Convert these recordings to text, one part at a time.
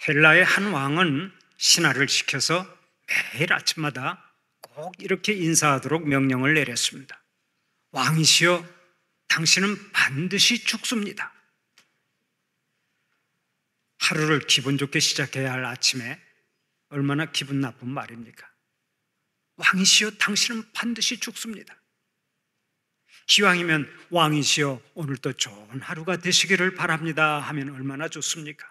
헬라의 한 왕은 신하를 시켜서 매일 아침마다 꼭 이렇게 인사하도록 명령을 내렸습니다. 왕이시여, 당신은 반드시 죽습니다. 하루를 기분 좋게 시작해야 할 아침에 얼마나 기분 나쁜 말입니까? 왕이시여, 당신은 반드시 죽습니다. 기왕이면 왕이시여, 오늘도 좋은 하루가 되시기를 바랍니다 하면 얼마나 좋습니까?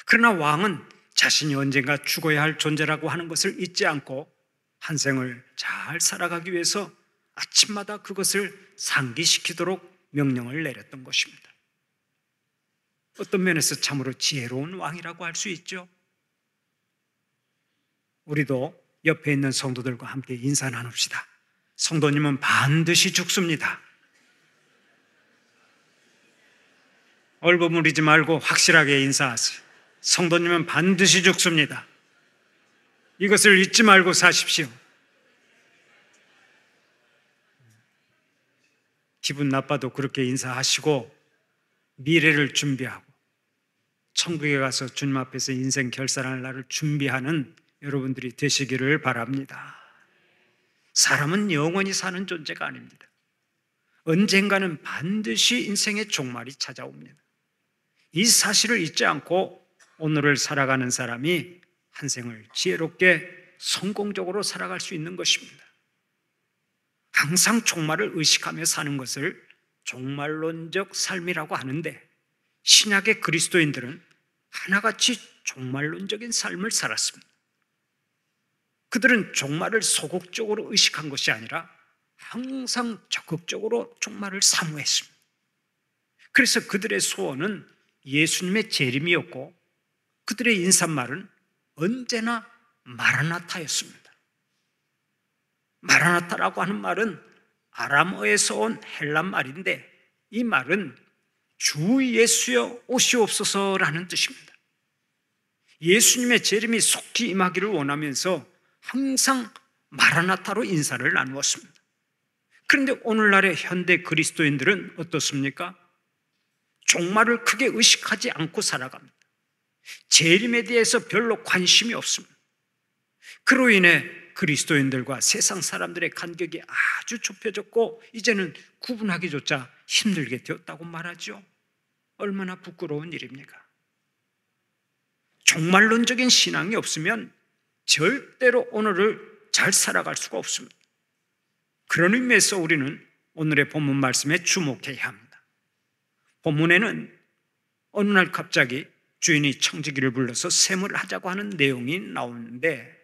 그러나 왕은 자신이 언젠가 죽어야 할 존재라고 하는 것을 잊지 않고 한 생을 잘 살아가기 위해서 아침마다 그것을 상기시키도록 명령을 내렸던 것입니다. 어떤 면에서 참으로 지혜로운 왕이라고 할 수 있죠. 우리도 옆에 있는 성도들과 함께 인사 나눕시다. 성도님은 반드시 죽습니다. 얼버무리지 말고 확실하게 인사하세요. 성도님은 반드시 죽습니다. 이것을 잊지 말고 사십시오. 기분 나빠도 그렇게 인사하시고 미래를 준비하고 천국에 가서 주님 앞에서 인생 결산할 날을 준비하는 여러분들이 되시기를 바랍니다. 사람은 영원히 사는 존재가 아닙니다. 언젠가는 반드시 인생의 종말이 찾아옵니다. 이 사실을 잊지 않고 오늘을 살아가는 사람이 한 생을 지혜롭게 성공적으로 살아갈 수 있는 것입니다. 항상 종말을 의식하며 사는 것을 종말론적 삶이라고 하는데, 신약의 그리스도인들은 하나같이 종말론적인 삶을 살았습니다. 그들은 종말을 소극적으로 의식한 것이 아니라 항상 적극적으로 종말을 사모했습니다. 그래서 그들의 소원은 예수님의 재림이었고 그들의 인사말은 언제나 마라나타였습니다. 마라나타라고 하는 말은 아람어에서 온 헬라 말인데, 이 말은 주 예수여 오시옵소서라는 뜻입니다. 예수님의 재림이 속히 임하기를 원하면서 항상 마라나타로 인사를 나누었습니다. 그런데 오늘날의 현대 그리스도인들은 어떻습니까? 종말을 크게 의식하지 않고 살아갑니다. 재림에 대해서 별로 관심이 없습니다. 그로 인해 그리스도인들과 세상 사람들의 간격이 아주 좁혀졌고 이제는 구분하기조차 힘들게 되었다고 말하죠. 얼마나 부끄러운 일입니까? 종말론적인 신앙이 없으면 절대로 오늘을 잘 살아갈 수가 없습니다. 그런 의미에서 우리는 오늘의 본문 말씀에 주목해야 합니다. 본문에는 어느 날 갑자기 주인이 청지기를 불러서 셈을 하자고 하는 내용이 나오는데,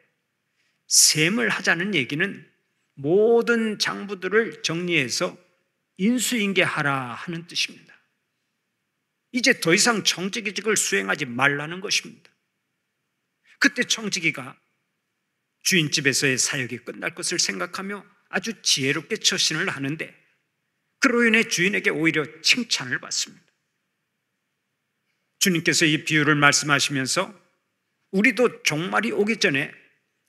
셈을 하자는 얘기는 모든 장부들을 정리해서 인수인계하라 하는 뜻입니다. 이제 더 이상 청지기직을 수행하지 말라는 것입니다. 그때 청지기가 주인집에서의 사역이 끝날 것을 생각하며 아주 지혜롭게 처신을 하는데, 그로 인해 주인에게 오히려 칭찬을 받습니다. 주님께서 이 비유를 말씀하시면서 우리도 종말이 오기 전에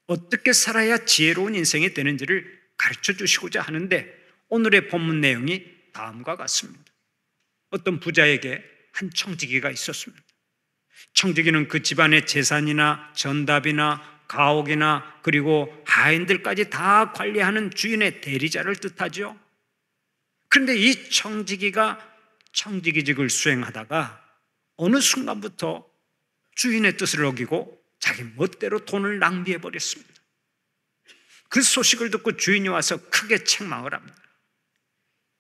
어떻게 살아야 지혜로운 인생이 되는지를 가르쳐 주시고자 하는데, 오늘의 본문 내용이 다음과 같습니다. 어떤 부자에게 한 청지기가 있었습니다. 청지기는 그 집안의 재산이나 전답이나 가옥이나 그리고 하인들까지 다 관리하는 주인의 대리자를 뜻하죠. 그런데 이 청지기가 청지기직을 수행하다가 어느 순간부터 주인의 뜻을 어기고 자기 멋대로 돈을 낭비해 버렸습니다. 그 소식을 듣고 주인이 와서 크게 책망을 합니다.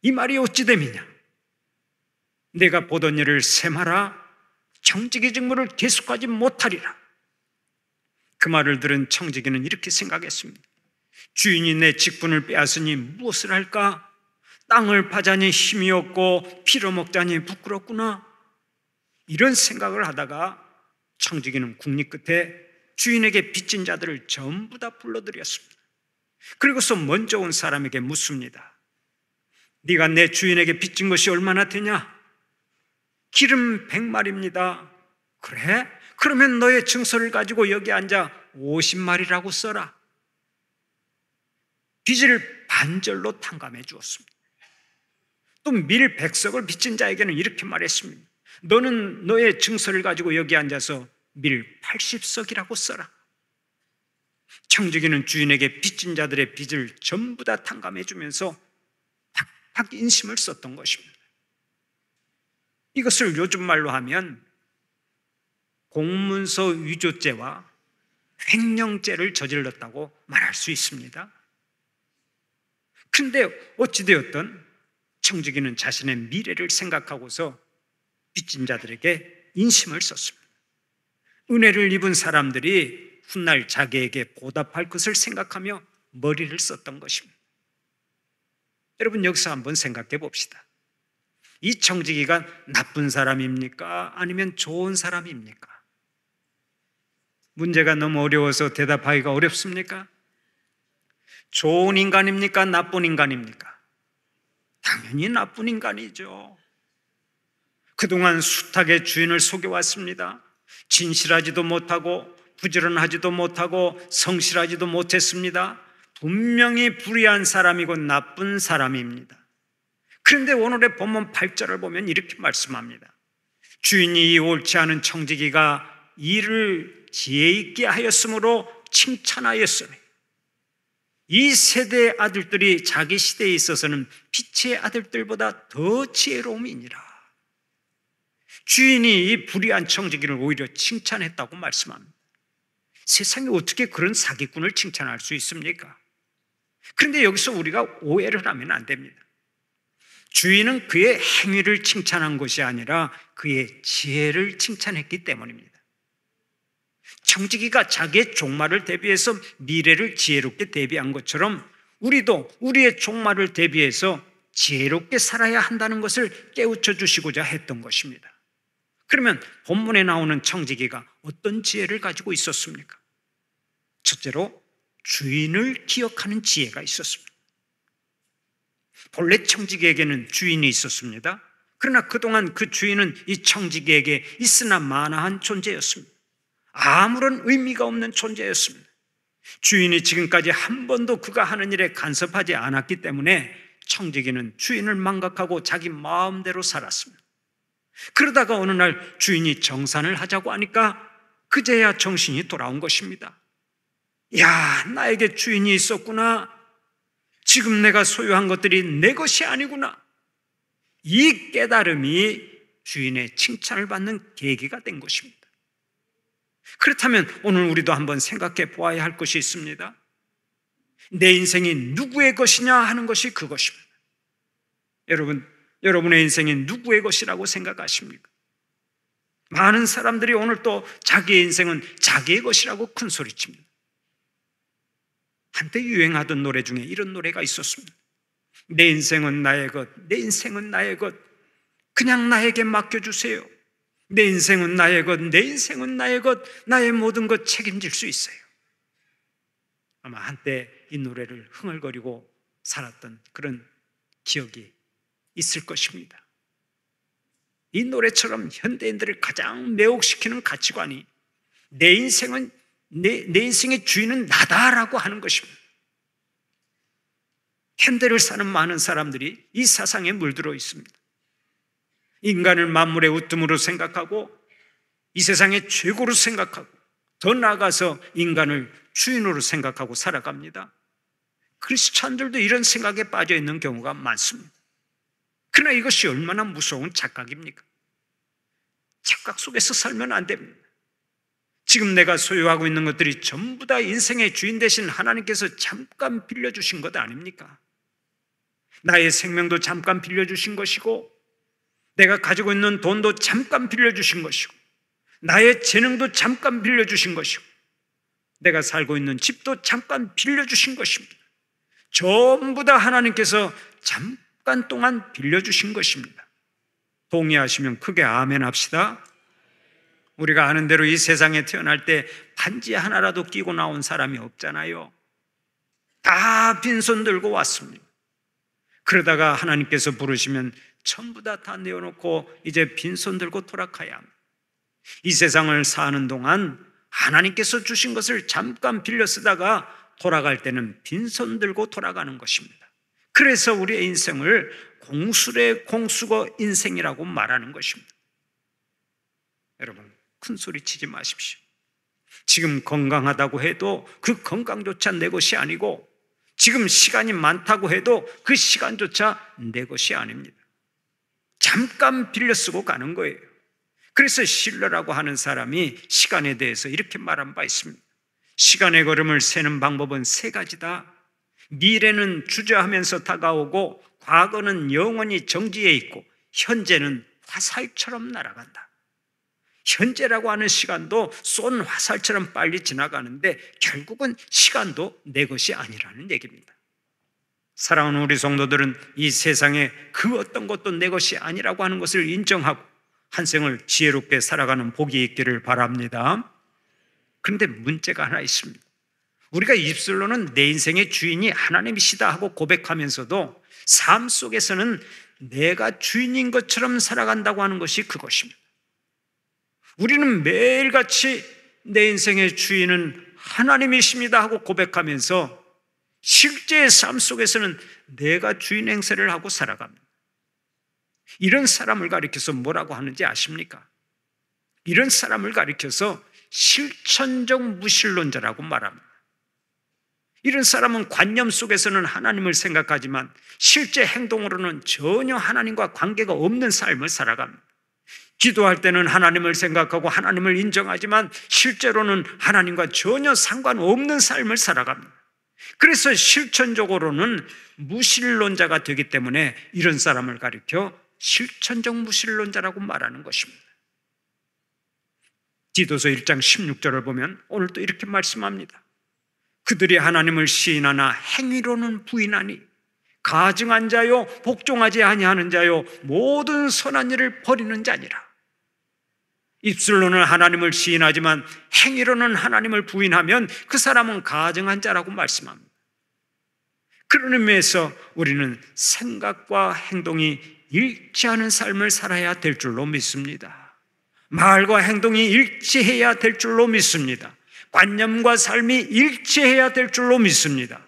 이 말이 어찌 됨이냐? 내가 보던 일을 셈하라. 청지기 직무를 계속하지 못하리라. 그 말을 들은 청지기는 이렇게 생각했습니다. 주인이 내 직분을 빼앗으니 무엇을 할까? 땅을 파자니 힘이 없고 빌어먹자니 부끄럽구나. 이런 생각을 하다가 청지기는 국리 끝에 주인에게 빚진 자들을 전부 다 불러들였습니다. 그리고서 먼저 온 사람에게 묻습니다. 네가 내 주인에게 빚진 것이 얼마나 되냐? 기름 100마리입니다. 그래? 그러면 너의 증서를 가지고 여기 앉아 50마리라고 써라. 빚을 반절로 탕감해 주었습니다. 또 밀 100석을 빚진 자에게는 이렇게 말했습니다. 너는 너의 증서를 가지고 여기 앉아서 밀 80석이라고 써라. 청지기는 주인에게 빚진 자들의 빚을 전부 다 탕감해 주면서 팍팍 인심을 썼던 것입니다. 이것을 요즘 말로 하면 공문서 위조죄와 횡령죄를 저질렀다고 말할 수 있습니다. 그런데 어찌되었든 청지기는 자신의 미래를 생각하고서 빚진 자들에게 인심을 썼습니다. 은혜를 입은 사람들이 훗날 자기에게 보답할 것을 생각하며 머리를 썼던 것입니다. 여러분, 여기서 한번 생각해 봅시다. 이 청지기가 나쁜 사람입니까? 아니면 좋은 사람입니까? 문제가 너무 어려워서 대답하기가 어렵습니까? 좋은 인간입니까? 나쁜 인간입니까? 당연히 나쁜 인간이죠. 그동안 숱하게 주인을 속여왔습니다. 진실하지도 못하고 부지런하지도 못하고 성실하지도 못했습니다. 분명히 불의한 사람이고 나쁜 사람입니다. 그런데 오늘의 본문 8절을 보면 이렇게 말씀합니다. 주인이 이 옳지 않은 청지기가 일을 지혜 있게 하였으므로 칭찬하였으니 이 세대의 아들들이 자기 시대에 있어서는 빛의 아들들보다 더 지혜로움이니라. 주인이 이 불의한 청지기를 오히려 칭찬했다고 말씀합니다. 세상에 어떻게 그런 사기꾼을 칭찬할 수 있습니까? 그런데 여기서 우리가 오해를 하면 안 됩니다. 주인은 그의 행위를 칭찬한 것이 아니라 그의 지혜를 칭찬했기 때문입니다. 청지기가 자기의 종말을 대비해서 미래를 지혜롭게 대비한 것처럼 우리도 우리의 종말을 대비해서 지혜롭게 살아야 한다는 것을 깨우쳐 주시고자 했던 것입니다. 그러면 본문에 나오는 청지기가 어떤 지혜를 가지고 있었습니까? 첫째로 주인을 기억하는 지혜가 있었습니다. 본래 청지기에게는 주인이 있었습니다. 그러나 그동안 그 주인은 이 청지기에게 있으나 마나한 존재였습니다. 아무런 의미가 없는 존재였습니다. 주인이 지금까지 한 번도 그가 하는 일에 간섭하지 않았기 때문에 청지기는 주인을 망각하고 자기 마음대로 살았습니다. 그러다가 어느 날 주인이 정산을 하자고 하니까 그제야 정신이 돌아온 것입니다. 야, 나에게 주인이 있었구나. 지금 내가 소유한 것들이 내 것이 아니구나. 이 깨달음이 주인의 칭찬을 받는 계기가 된 것입니다. 그렇다면 오늘 우리도 한번 생각해 보아야 할 것이 있습니다. 내 인생이 누구의 것이냐 하는 것이 그것입니다. 여러분의 인생이 누구의 것이라고 생각하십니까? 많은 사람들이 오늘 또 자기의 인생은 자기의 것이라고 큰 소리칩니다. 한때 유행하던 노래 중에 이런 노래가 있었습니다. 내 인생은 나의 것, 내 인생은 나의 것, 그냥 나에게 맡겨주세요. 내 인생은 나의 것, 내 인생은 나의 것, 나의 모든 것 책임질 수 있어요. 아마 한때 이 노래를 흥얼거리고 살았던 그런 기억이 있을 것입니다. 이 노래처럼 현대인들을 가장 매혹시키는 가치관이 내 인생의 주인은 나다라고 하는 것입니다. 현대를 사는 많은 사람들이 이 사상에 물들어 있습니다. 인간을 만물의 으뜸으로 생각하고 이 세상의 최고로 생각하고 더 나아가서 인간을 주인으로 생각하고 살아갑니다. 크리스찬들도 이런 생각에 빠져 있는 경우가 많습니다. 그러나 이것이 얼마나 무서운 착각입니까? 착각 속에서 살면 안 됩니다. 지금 내가 소유하고 있는 것들이 전부 다 인생의 주인 되신 하나님께서 잠깐 빌려주신 것 아닙니까? 나의 생명도 잠깐 빌려주신 것이고 내가 가지고 있는 돈도 잠깐 빌려주신 것이고 나의 재능도 잠깐 빌려주신 것이고 내가 살고 있는 집도 잠깐 빌려주신 것입니다. 전부 다 하나님께서 잠깐 동안 빌려주신 것입니다. 동의하시면 크게 아멘 합시다. 우리가 아는 대로 이 세상에 태어날 때 반지 하나라도 끼고 나온 사람이 없잖아요. 다 빈손 들고 왔습니다. 그러다가 하나님께서 부르시면 전부 다 내어놓고 이제 빈손 들고 돌아가야 합니다. 이 세상을 사는 동안 하나님께서 주신 것을 잠깐 빌려 쓰다가 돌아갈 때는 빈손 들고 돌아가는 것입니다. 그래서 우리의 인생을 공술의 공수거 인생이라고 말하는 것입니다. 여러분, 큰 소리 치지 마십시오. 지금 건강하다고 해도 그 건강조차 내 것이 아니고, 지금 시간이 많다고 해도 그 시간조차 내 것이 아닙니다. 잠깐 빌려 쓰고 가는 거예요. 그래서 실러라고 하는 사람이 시간에 대해서 이렇게 말한 바 있습니다. 시간의 걸음을 세는 방법은 세 가지다. 미래는 주저하면서 다가오고, 과거는 영원히 정지해 있고, 현재는 화살처럼 날아간다. 현재라고 하는 시간도 쏜 화살처럼 빨리 지나가는데 결국은 시간도 내 것이 아니라는 얘기입니다. 사랑하는 우리 성도들은 이 세상에 그 어떤 것도 내 것이 아니라고 하는 것을 인정하고 한 생을 지혜롭게 살아가는 복이 있기를 바랍니다. 그런데 문제가 하나 있습니다. 우리가 입술로는 내 인생의 주인이 하나님이시다 하고 고백하면서도 삶 속에서는 내가 주인인 것처럼 살아간다고 하는 것이 그것입니다. 우리는 매일같이 내 인생의 주인은 하나님이십니다 하고 고백하면서 실제의 삶 속에서는 내가 주인 행세를 하고 살아갑니다. 이런 사람을 가리켜서 뭐라고 하는지 아십니까? 이런 사람을 가리켜서 실천적 무신론자라고 말합니다. 이런 사람은 관념 속에서는 하나님을 생각하지만 실제 행동으로는 전혀 하나님과 관계가 없는 삶을 살아갑니다. 기도할 때는 하나님을 생각하고 하나님을 인정하지만 실제로는 하나님과 전혀 상관없는 삶을 살아갑니다. 그래서 실천적으로는 무신론자가 되기 때문에 이런 사람을 가리켜 실천적 무신론자라고 말하는 것입니다. 디도서 1장 16절을 보면 오늘도 이렇게 말씀합니다. 그들이 하나님을 시인하나 행위로는 부인하니 가증한 자요 복종하지 아니하는 자요 모든 선한 일을 버리는 자니라. 입술로는 하나님을 시인하지만 행위로는 하나님을 부인하면 그 사람은 가증한 자라고 말씀합니다. 그런 의미에서 우리는 생각과 행동이 일치하는 삶을 살아야 될 줄로 믿습니다. 말과 행동이 일치해야 될 줄로 믿습니다. 관념과 삶이 일치해야 될 줄로 믿습니다.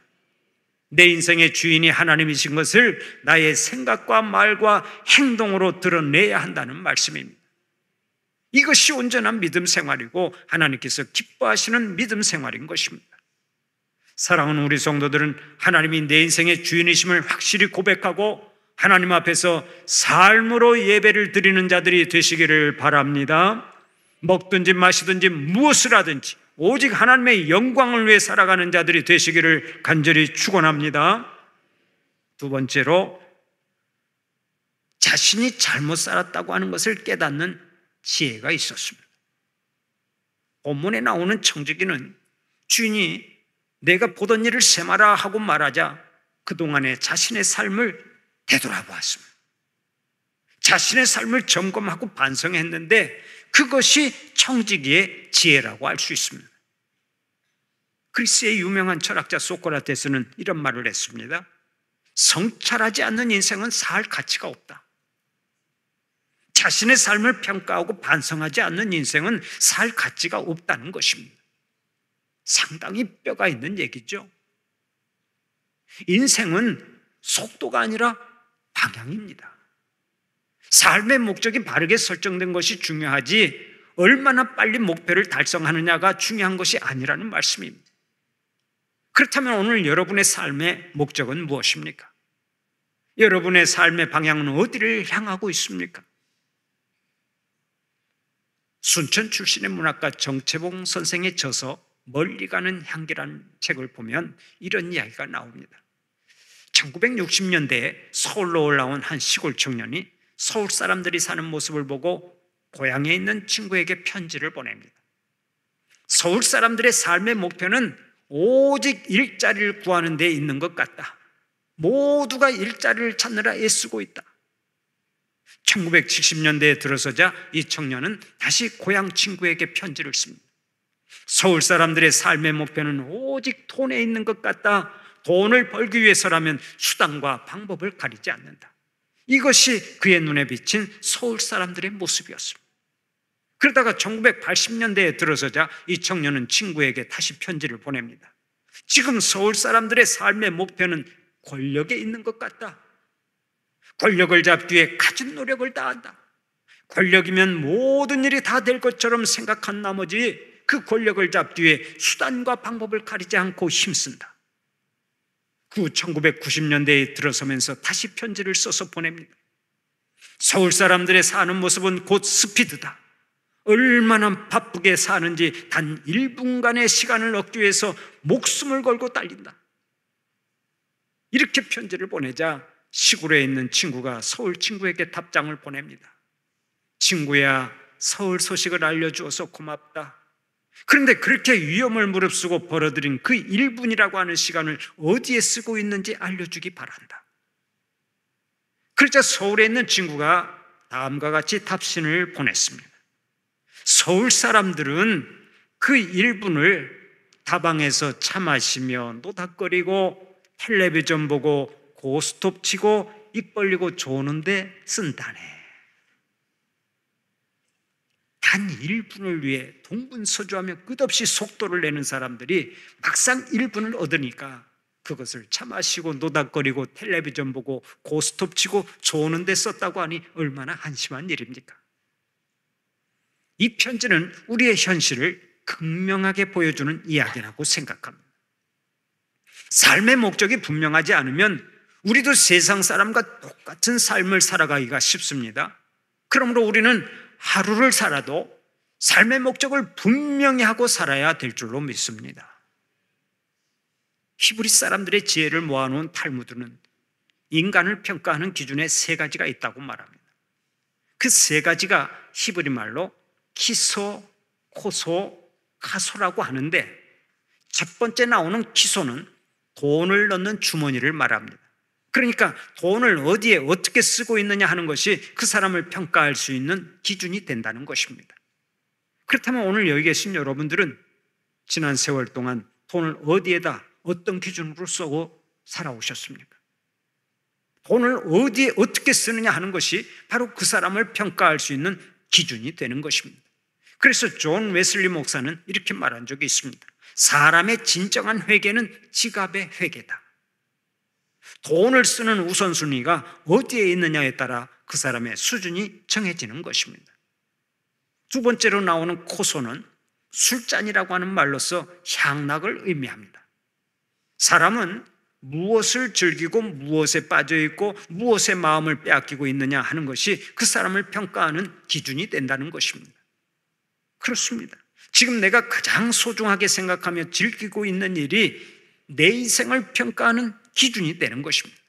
내 인생의 주인이 하나님이신 것을 나의 생각과 말과 행동으로 드러내야 한다는 말씀입니다. 이것이 온전한 믿음 생활이고 하나님께서 기뻐하시는 믿음 생활인 것입니다. 사랑하는 우리 성도들은 하나님이 내 인생의 주인이심을 확실히 고백하고 하나님 앞에서 삶으로 예배를 드리는 자들이 되시기를 바랍니다. 먹든지 마시든지 무엇을 하든지 오직 하나님의 영광을 위해 살아가는 자들이 되시기를 간절히 축원합니다. 두 번째로, 자신이 잘못 살았다고 하는 것을 깨닫는 지혜가 있었습니다. 본문에 나오는 청지기는 주인이 내가 보던 일을 세마라 하고 말하자 그동안의 자신의 삶을 되돌아보았습니다. 자신의 삶을 점검하고 반성했는데 그것이 청지기의 지혜라고 할 수 있습니다. 그리스의 유명한 철학자 소크라테스는 이런 말을 했습니다. 성찰하지 않는 인생은 살 가치가 없다. 자신의 삶을 평가하고 반성하지 않는 인생은 살 가치가 없다는 것입니다. 상당히 뼈가 있는 얘기죠. 인생은 속도가 아니라 방향입니다. 삶의 목적이 바르게 설정된 것이 중요하지 얼마나 빨리 목표를 달성하느냐가 중요한 것이 아니라는 말씀입니다. 그렇다면 오늘 여러분의 삶의 목적은 무엇입니까? 여러분의 삶의 방향은 어디를 향하고 있습니까? 순천 출신의 문학가 정채봉 선생의 저서 멀리 가는 향기라는 책을 보면 이런 이야기가 나옵니다. 1960년대에 서울로 올라온 한 시골 청년이 서울 사람들이 사는 모습을 보고 고향에 있는 친구에게 편지를 보냅니다. 서울 사람들의 삶의 목표는 오직 일자리를 구하는 데 있는 것 같다. 모두가 일자리를 찾느라 애쓰고 있다. 1970년대에 들어서자 이 청년은 다시 고향 친구에게 편지를 씁니다. 서울 사람들의 삶의 목표는 오직 돈에 있는 것 같다. 돈을 벌기 위해서라면 수단과 방법을 가리지 않는다. 이것이 그의 눈에 비친 서울 사람들의 모습이었습니다. 그러다가 1980년대에 들어서자 이 청년은 친구에게 다시 편지를 보냅니다. 지금 서울 사람들의 삶의 목표는 권력에 있는 것 같다. 권력을 잡기 위해 갖은 노력을 다한다. 권력이면 모든 일이 다 될 것처럼 생각한 나머지 그 권력을 잡기 위해 수단과 방법을 가리지 않고 힘쓴다. 그 1990년대에 들어서면서 다시 편지를 써서 보냅니다. 서울 사람들의 사는 모습은 곧 스피드다. 얼마나 바쁘게 사는지 단 1분간의 시간을 얻기 위해서 목숨을 걸고 달린다. 이렇게 편지를 보내자 시골에 있는 친구가 서울 친구에게 답장을 보냅니다. 친구야, 서울 소식을 알려주어서 고맙다. 그런데 그렇게 위험을 무릅쓰고 벌어들인 그 1분이라고 하는 시간을 어디에 쓰고 있는지 알려주기 바란다. 그러자 서울에 있는 친구가 다음과 같이 답신을 보냈습니다. 서울 사람들은 그 1분을 다방에서 차 마시며 노닥거리고 텔레비전 보고 고스톱 치고 입 벌리고 조는데 쓴다네. 단 1분을 위해 동분서주하며 끝없이 속도를 내는 사람들이 막상 1분을 얻으니까 그것을 차 마시고 노닥거리고 텔레비전 보고 고스톱 치고 조는 데 썼다고 하니 얼마나 한심한 일입니까? 이 편지는 우리의 현실을 극명하게 보여주는 이야기라고 생각합니다. 삶의 목적이 분명하지 않으면 우리도 세상 사람과 똑같은 삶을 살아가기가 쉽습니다. 그러므로 우리는 하루를 살아도 삶의 목적을 분명히 하고 살아야 될 줄로 믿습니다. 히브리 사람들의 지혜를 모아놓은 탈무드는 인간을 평가하는 기준에 3가지가 있다고 말합니다. 그 3가지가 히브리 말로 키소, 코소, 카소라고 하는데, 첫 번째 나오는 키소는 돈을 넣는 주머니를 말합니다. 그러니까 돈을 어디에 어떻게 쓰고 있느냐 하는 것이 그 사람을 평가할 수 있는 기준이 된다는 것입니다. 그렇다면 오늘 여기 계신 여러분들은 지난 세월 동안 돈을 어디에다 어떤 기준으로 쓰고 살아오셨습니까? 돈을 어디에 어떻게 쓰느냐 하는 것이 바로 그 사람을 평가할 수 있는 기준이 되는 것입니다. 그래서 존 웨슬리 목사는 이렇게 말한 적이 있습니다. 사람의 진정한 회개는 지갑의 회개다. 돈을 쓰는 우선순위가 어디에 있느냐에 따라 그 사람의 수준이 정해지는 것입니다. 두 번째로 나오는 코소는 술잔이라고 하는 말로서 향락을 의미합니다. 사람은 무엇을 즐기고 무엇에 빠져 있고 무엇에 마음을 빼앗기고 있느냐 하는 것이 그 사람을 평가하는 기준이 된다는 것입니다. 그렇습니다. 지금 내가 가장 소중하게 생각하며 즐기고 있는 일이 내 인생을 평가하는 기준이 되는 것입니다.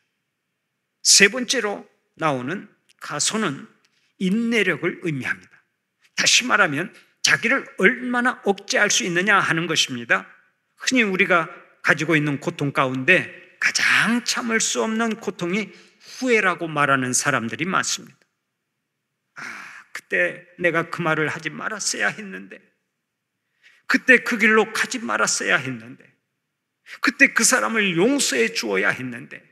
세 번째로 나오는 가소는 인내력을 의미합니다. 다시 말하면 자기를 얼마나 억제할 수 있느냐 하는 것입니다. 흔히 우리가 가지고 있는 고통 가운데 가장 참을 수 없는 고통이 후회라고 말하는 사람들이 많습니다. 그때 내가 그 말을 하지 말았어야 했는데, 그때 그 길로 가지 말았어야 했는데, 그때 그 사람을 용서해 주어야 했는데,